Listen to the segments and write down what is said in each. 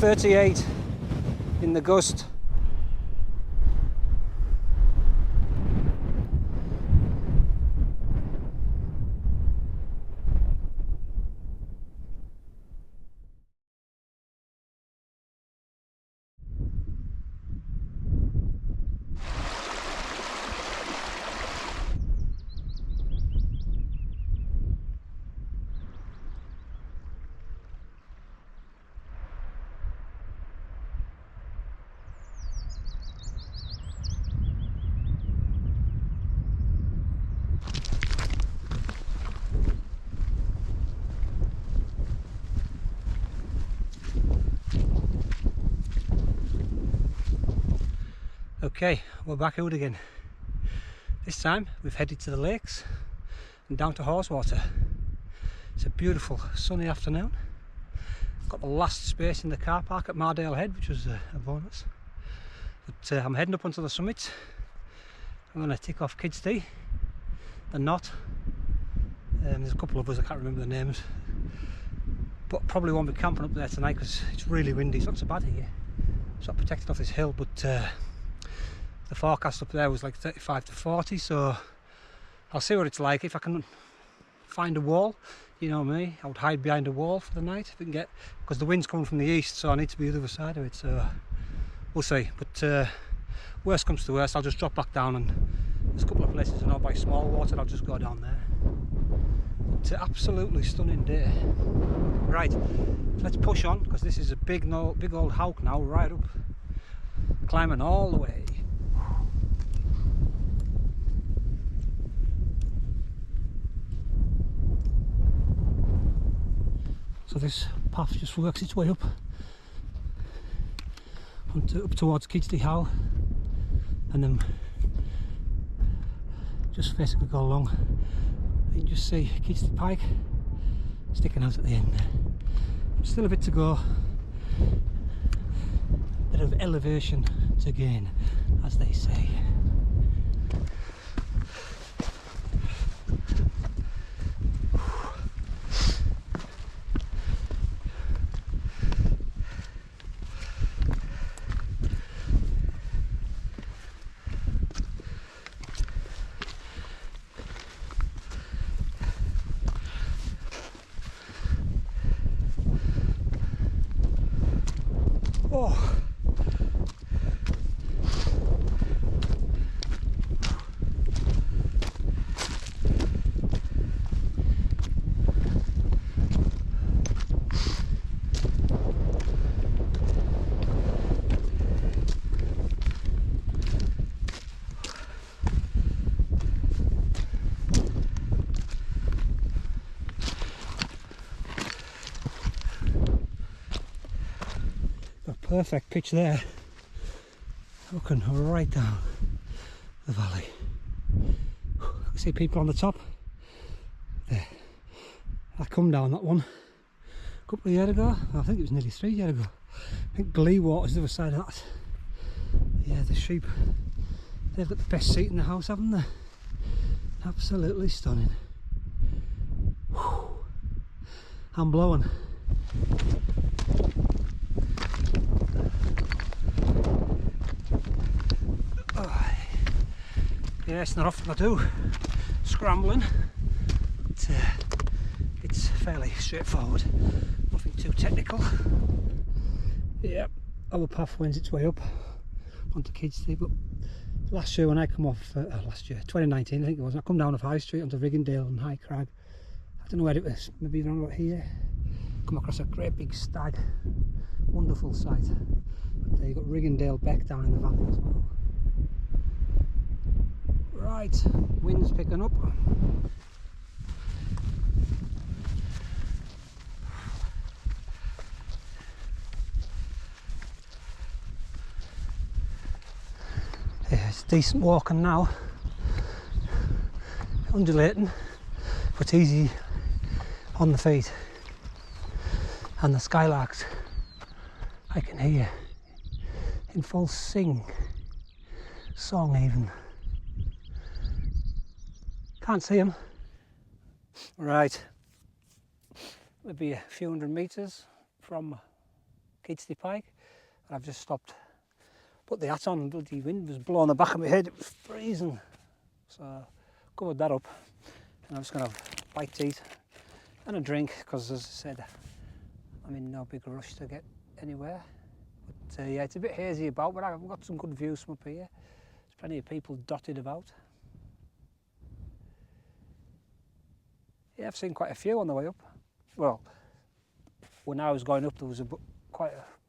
38 in the gust. Okay, we're back out again. This time we've headed to the lakes and down to Haweswater. It's a beautiful sunny afternoon. Got the last space in the car park at Mardale lll, which was a bonus. But I'm heading up onto the summit. I'm going to tick off Kids Tea, the Knot. There's a couple of us, I can't remember the names. But probably won't be camping up there tonight because it's really windy. It's not so bad here. It's not protected off this hill, but the forecast up there was like 35 to 40, so I'll see what it's like. If I can find a wall, you know me, I would hide behind a wall for the night if we can get, because the wind's coming from the east, so I need to be the other side of it, so we'll see. But worst comes to worst, I'll just drop back down, and there's a couple of places I know by small water, I'll just go down there. It's an absolutely stunning day. Right, let's push on, because this is a big old hawk now, right up, climbing all the way. So this path just works its way up up towards Kidsty Howe, and then just basically go along. You can just see Kidsty Pike sticking out at the end. Still a bit to go, bit of elevation to gain, as they say. Oh. Perfect pitch there, looking right down the valley. I see people on the top there. I come down that one a couple of years ago. I think it was nearly 3 years ago. I think Water's the other side of that. Yeah, the sheep, they've got the best seat in the house, haven't they? Absolutely stunning. Whew. I'm blowing. Yeah, it's not often I do scrambling, but it's fairly straightforward, nothing too technical. Yeah, our path wends its way up onto Kids Tea, but last year when I come off, last year, 2019 I think it was, I come down off High Street onto Riggindale and High Crag. I don't know where it was, maybe around about here. Come across a great big stag, wonderful sight. But there you've got Riggindale Beck down in the valley as well. Right, wind's picking up. Yeah, it's decent walking now. Undulating, but easy on the feet. And the skylarks I can hear in full song even. Can't see them. Right, maybe a few hundred meters from Kidsty Pike, and I've just stopped, put the hat on, and bloody wind was blowing the back of my head, it was freezing. So I covered that up, and I'm just going to have a bite to eat and a drink, because as I said, I'm in no big rush to get anywhere. But yeah, it's a bit hazy about, but I've got some good views from up here. There's plenty of people dotted about. Yeah, I've seen quite a few on the way up. Well, when I was going up, there was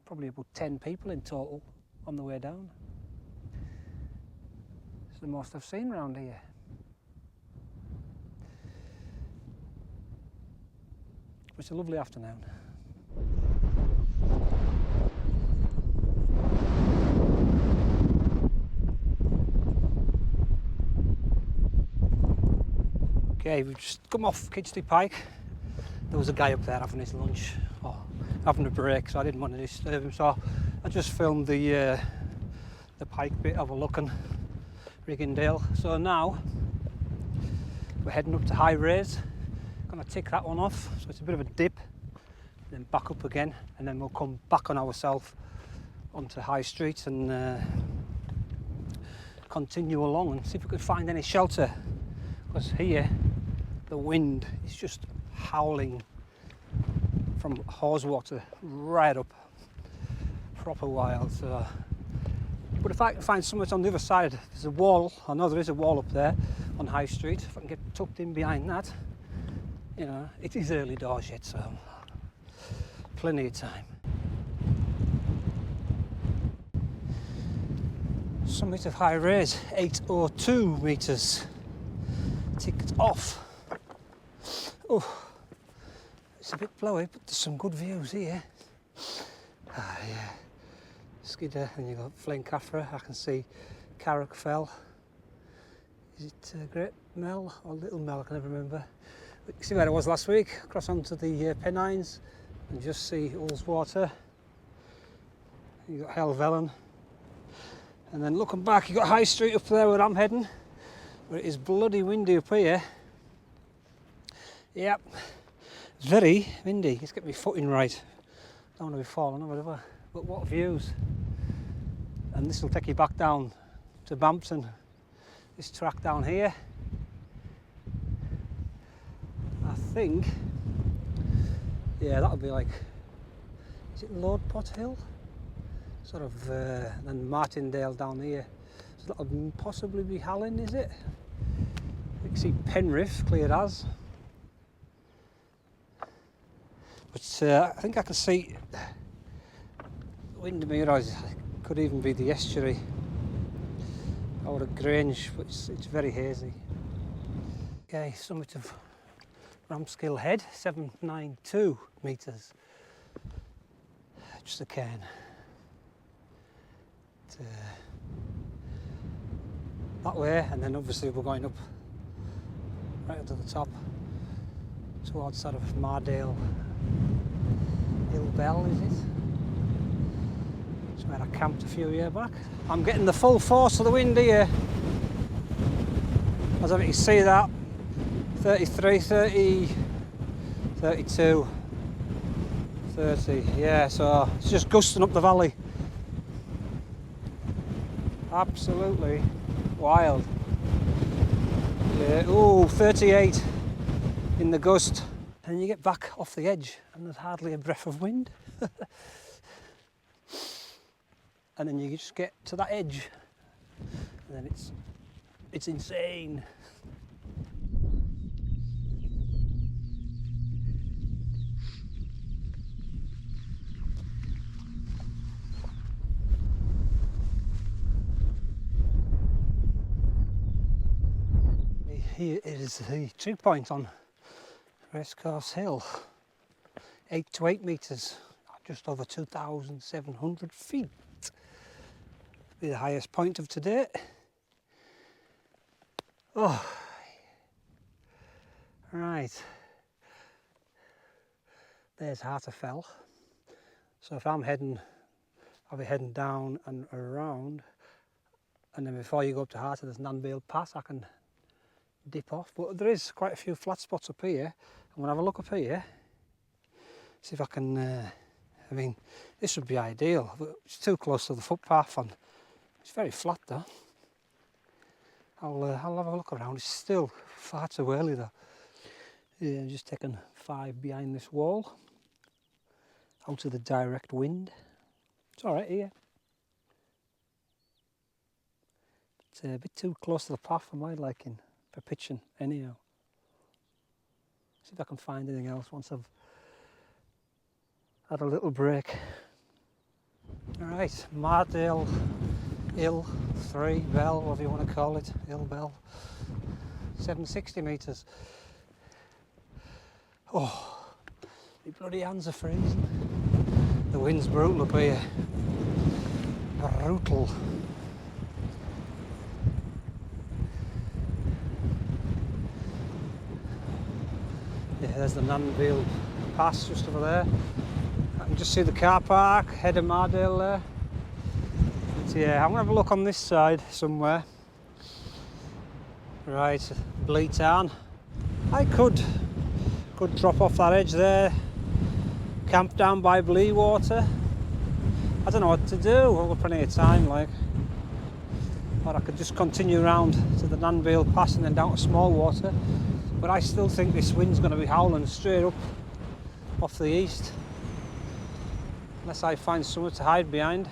probably about 10 people in total on the way down. It's the most I've seen around here. It's a lovely afternoon. Okay, we've just come off Kidsty Pike. There was a guy up there having his lunch, or having a break, so I didn't want to disturb him, so I just filmed the pike bit overlooking Riggindale. So now we're heading up to High Raise. Gonna tick that one off, so it's a bit of a dip, then back up again, and then we'll come back on ourselves onto High Street and continue along and see if we can find any shelter, because here the wind is just howling from Haweswater right up, proper wild. So, but if I can find somewhere on the other side, there's a wall, I know there is a wall up there on High Street, if I can get tucked in behind that, you know, it is early doors yet, so plenty of time. Summit of High Raise, 802 metres. Ticked off. Oh, it's a bit blowy, but there's some good views here. Ah, yeah. Skidder, and you've got Flancafra. I can see Carrick Fell. Is it Great Mell or Little Mell? I can never remember. But you see where I was last week. Cross onto the Pennines and just see Haweswater. You've got Helvellyn. And then looking back, you've got High Street up there where I'm heading. But it is bloody windy up here. Yep, it's very windy. Let's get my footing right. Don't want to be falling or whatever. But what views! And this will take you back down to Bampton. This track down here. I think, yeah, that'll be like, is it Lord Pot Hill? Sort of, then Martindale down here. So that'll possibly be Hallen, is it? You can see Penrith cleared as. But I think I can see Windermere, or it could even be the estuary or a Grange, but it's very hazy. Okay, summit of Ramskill Head, 792 metres. Just a cairn. That way, and then obviously we're going up right up to the top towards sort of Mardale lll, is it? It's where I camped a few years back. I'm getting the full force of the wind here. As if you can see that, 33, 30, 32, 30, yeah, so it's just gusting up the valley. Absolutely wild. Yeah, ooh, 38 in the gust. And you get back off the edge and there's hardly a breath of wind. And then you just get to that edge and then it's insane. Here is the true point on Racecourse Hill, 8 metres, just over 2,700 feet. Be the highest point of today. Oh, right. There's Harterfell. So if I'm heading, I'll be heading down and around, and then before you go up to Harter, there's Nanbale Pass. I can dip off, but there is quite a few flat spots up here. I'm going to have a look up here, see if I can I mean, this would be ideal, but it's too close to the footpath and it's very flat though. I'll have a look around. It's still far too early though. Yeah, I'm just taking 5 behind this wall, out of the direct wind. It's alright here. It's a bit too close to the path for my liking for pitching anyhow. See if I can find anything else once I've had a little break. Alright, Mardale lll 3, belle, whatever you want to call it, belle, 760 metres. Oh, my bloody hands are freezing. The wind's brutal up here. Brutal. Yeah, there's the Rambler pass just over there. I can just see the car park, head of Mardale there. But yeah, I'm going to have a look on this side somewhere. Right, Bleetown. I could drop off that edge there, camp down by Haweswater. I don't know what to do, I've got plenty of time like. Or I could just continue around to the Rambler Pass and then down to Smallwater. But I still think this wind's going to be howling straight up off the east. Unless I find somewhere to hide behind.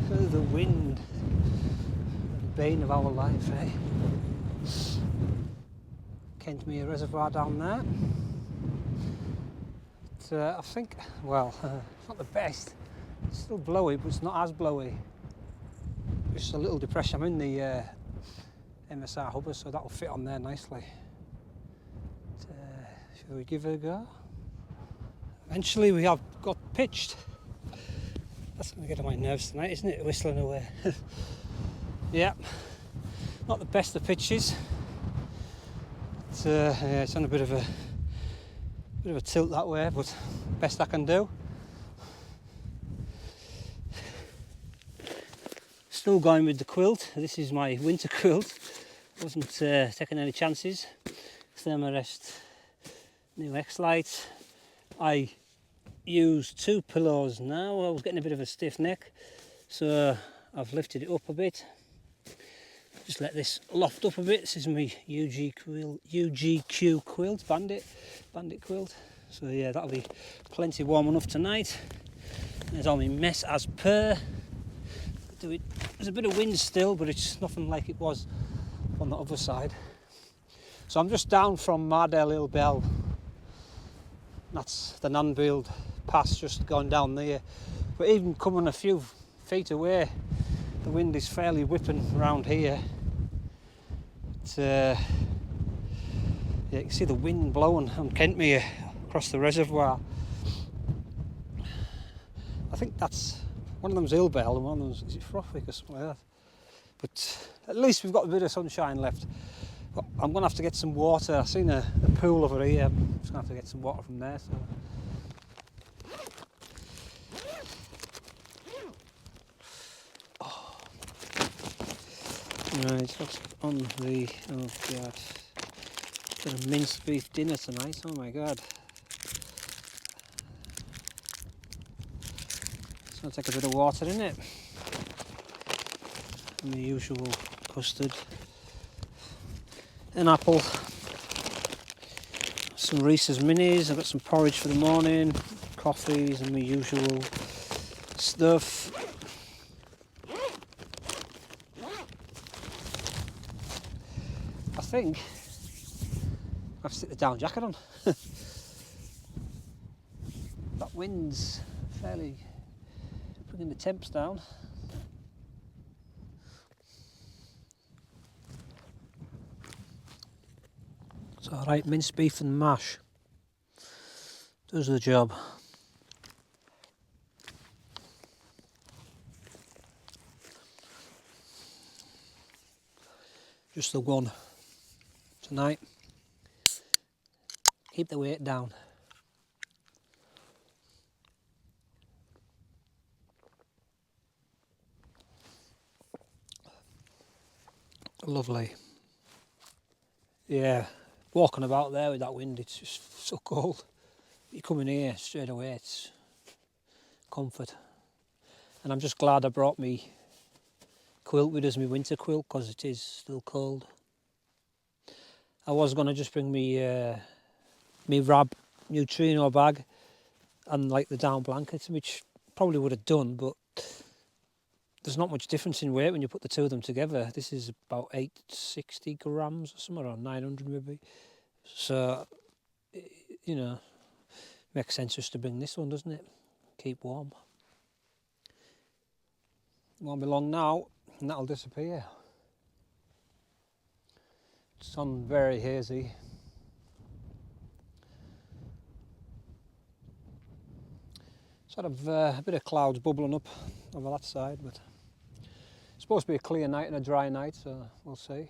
The wind, the bane of our life, eh? Kentmere Reservoir down there. But, I think, well, it's not the best. It's still blowy, but it's not as blowy. Just a little depression. I'm in the MSR hubber, so that'll fit on there nicely. But, shall we give it a go? Eventually we have got pitched. That's going to get on my nerves tonight, isn't it? Whistling away. Yeah, not the best of pitches. Yeah, it's on a bit of a tilt that way, but best I can do. Still going with the quilt. This is my winter quilt. Wasn't taking any chances. Thermarest new X-Lite. I use 2 pillows now. I was getting a bit of a stiff neck, so I've lifted it up a bit. Just let this loft up a bit. This is my UGQ quilt, bandit quilt. So yeah, that'll be plenty warm enough tonight. There's all my mess as per. There's a bit of wind still, but it's nothing like it was on the other side. So I'm just down from Mardale lll belle. That's the Rambler Pass just going down there. But even coming a few feet away, the wind is fairly whipping around here. Yeah, you can see the wind blowing on Kentmere across the reservoir. I think that's one of them's belle and one of them's, is it Frothick or something like that. But at least we've got a bit of sunshine left. But I'm going to have to get some water. I've seen a pool over here. I'm just going to have to get some water from there. So. Oh. Right, what's on the, oh god, got a minced beef dinner tonight, oh my god. It's going to take a bit of water in it. And the usual custard. An apple. Some Reese's Minis, I've got some porridge for the morning, coffees and the usual stuff. I think I have to stick the down jacket on. That wind's fairly bringing the temps down. It's alright, minced beef and mash does the job. Just the one tonight. Keep the weight down. Lovely. Yeah, walking about there with that wind, it's just so cold. You come in here straight away, it's comfort. And I'm just glad I brought me quilt with us, my winter quilt, because it is still cold. I was going to just bring me Rab neutrino bag and like the down blankets, which probably would have done, but there's not much difference in weight when you put the two of them together. This is about 860 grams or something, or 900 maybe. So, you know, makes sense just to bring this one, doesn't it? Keep warm. Won't be long now, and that'll disappear. It's on very hazy. Sort of a bit of clouds bubbling up over that side, but it's supposed to be a clear night and a dry night, so we'll see.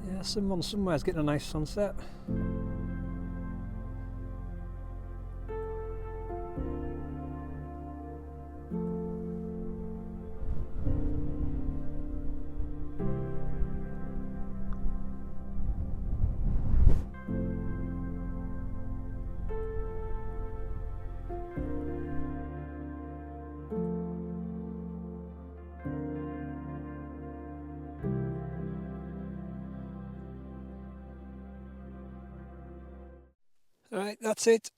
Yeah, someone somewhere's getting a nice sunset. Alright, that's it.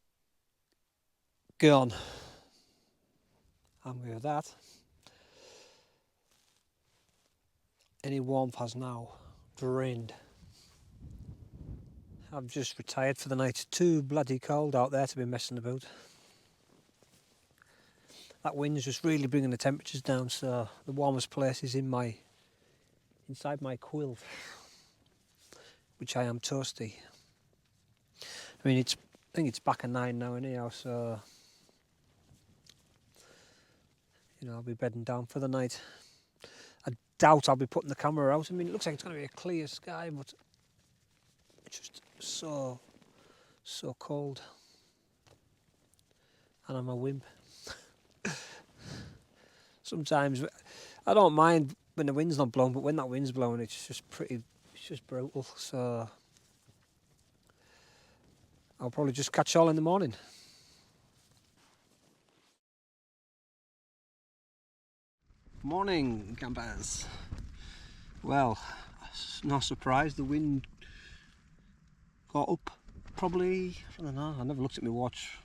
Gone. I'm with that. Any warmth has now drained. I've just retired for the night. It's too bloody cold out there to be messing about. That wind's just really bringing the temperatures down, so the warmest place is inside my quilt, which I am toasty. I mean, I think it's back at 9 now anyhow, so you know, I'll be bedding down for the night. I doubt I'll be putting the camera out. I mean, it looks like it's going to be a clear sky, but it's just so cold, and I'm a wimp. Sometimes I don't mind when the wind's not blowing, but when that wind's blowing, it's just brutal. So I'll probably just catch y'all in the morning. Morning, campers. Well, no surprise, the wind got up probably, I don't know, I never looked at my watch,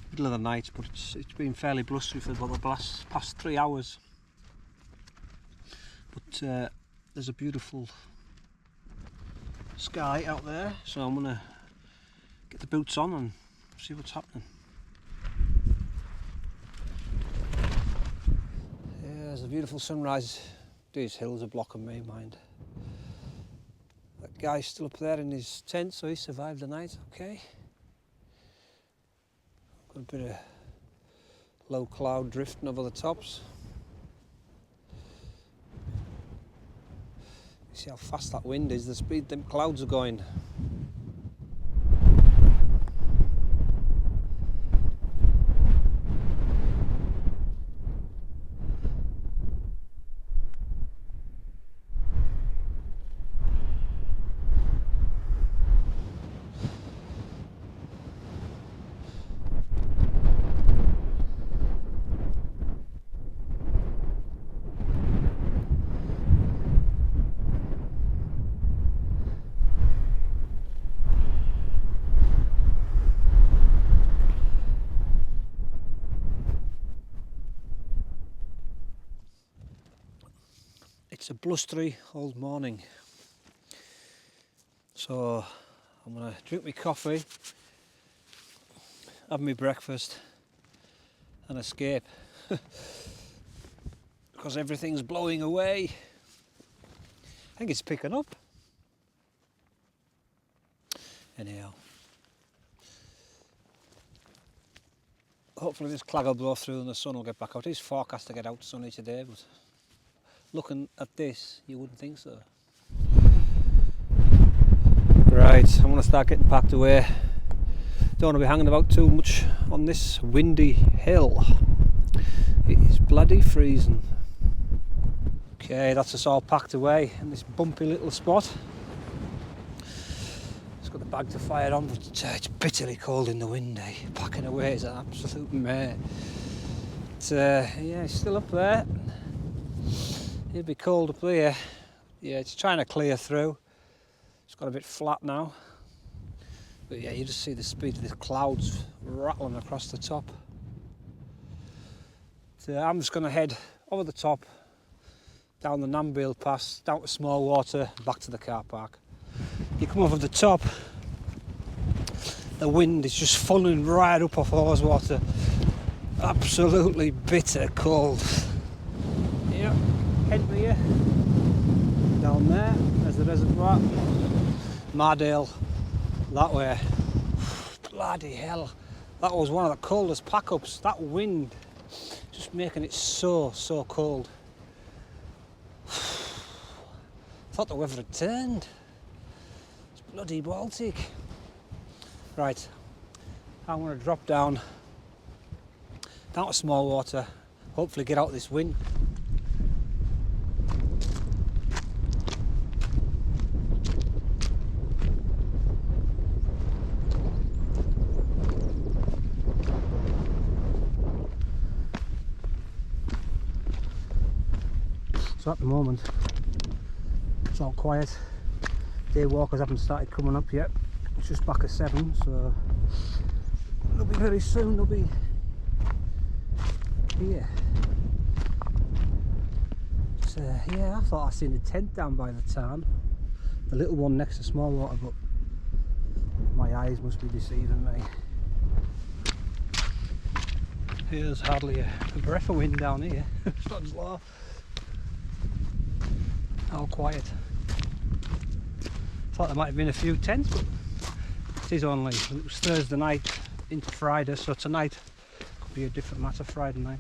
middle of the night, but it's been fairly blustery for about the past 3 hours. But there's a beautiful sky out there, so I'm gonna get the boots on and see what's happening. Yeah, there's a beautiful sunrise. These hills are blocking me, mind. That guy's still up there in his tent, so he survived the night, okay. Got a bit of low cloud drifting over the tops. You see how fast that wind is, the speed them clouds are going. It's a blustery old morning, so I'm going to drink my coffee, have my breakfast and escape because everything's blowing away. I think it's picking up. Anyhow, hopefully this cloud will blow through and the sun will get back out. It is forecast to get out sunny today, but looking at this, you wouldn't think so. Right, I'm going to start getting packed away. Don't want to be hanging about too much on this windy hill. It is bloody freezing. Okay, that's us all packed away in this bumpy little spot. Just got the bag to fire on, but it's bitterly cold in the wind, eh? Packing away is an absolute mare. But yeah, it's still up there. It'll be cold up there. Yeah, it's trying to clear through. It's got a bit flat now. But yeah, you just see the speed of the clouds rattling across the top. So I'm just going to head over the top, down the Rambler pass, down to Haweswater, back to the car park. You come over the top, the wind is just funneling right up off Haweswater. Absolutely bitter cold. Yep, head here, down there, there's the reservoir. Mardale that way. Bloody hell, that was one of the coldest pack-ups. That wind just making it so cold. Thought the weather had turned. It's bloody Baltic. Right, I'm going to drop down to Haweswater, hopefully get out of this wind. So at the moment it's all quiet. Day walkers haven't started coming up yet. It's just back at 7, so they'll be very soon. They'll be here. So yeah, I thought I seen a tent down by the tarn, the little one next to Haweswater, but my eyes must be deceiving me. There's hardly a breath of wind down here. It's not slow. All quiet. Thought there might have been a few tents, but it is only, it was Thursday night into Friday, so tonight could be a different matter. Friday night.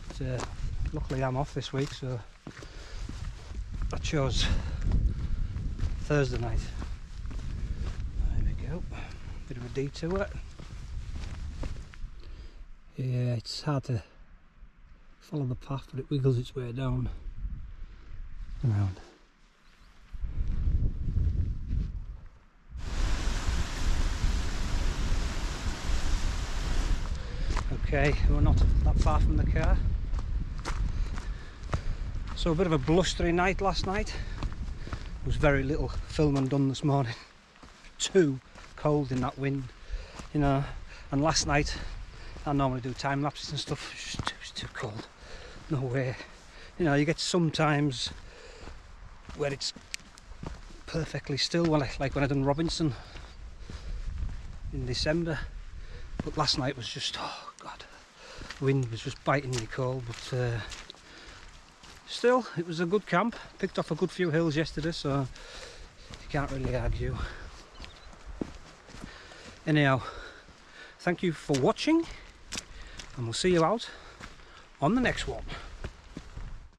But, luckily I'm off this week, so I chose Thursday night. There we go. Bit of a detour. Yeah, it's hard to follow the path, but it wiggles its way down. Around. Okay, we're not that far from the car. So a bit of a blustery night last night. There was very little filming done this morning. Too cold in that wind, you know. And last night, I normally do time lapses and stuff. It was too cold. No way. You know, you get sometimes where it's perfectly still, like when I done Robinson in December, but last night was just, oh god, the wind was just bitingly cold, but still it was a good camp. Picked off a good few hills yesterday, so you can't really argue. Anyhow, thank you for watching, and we'll see you out on the next one.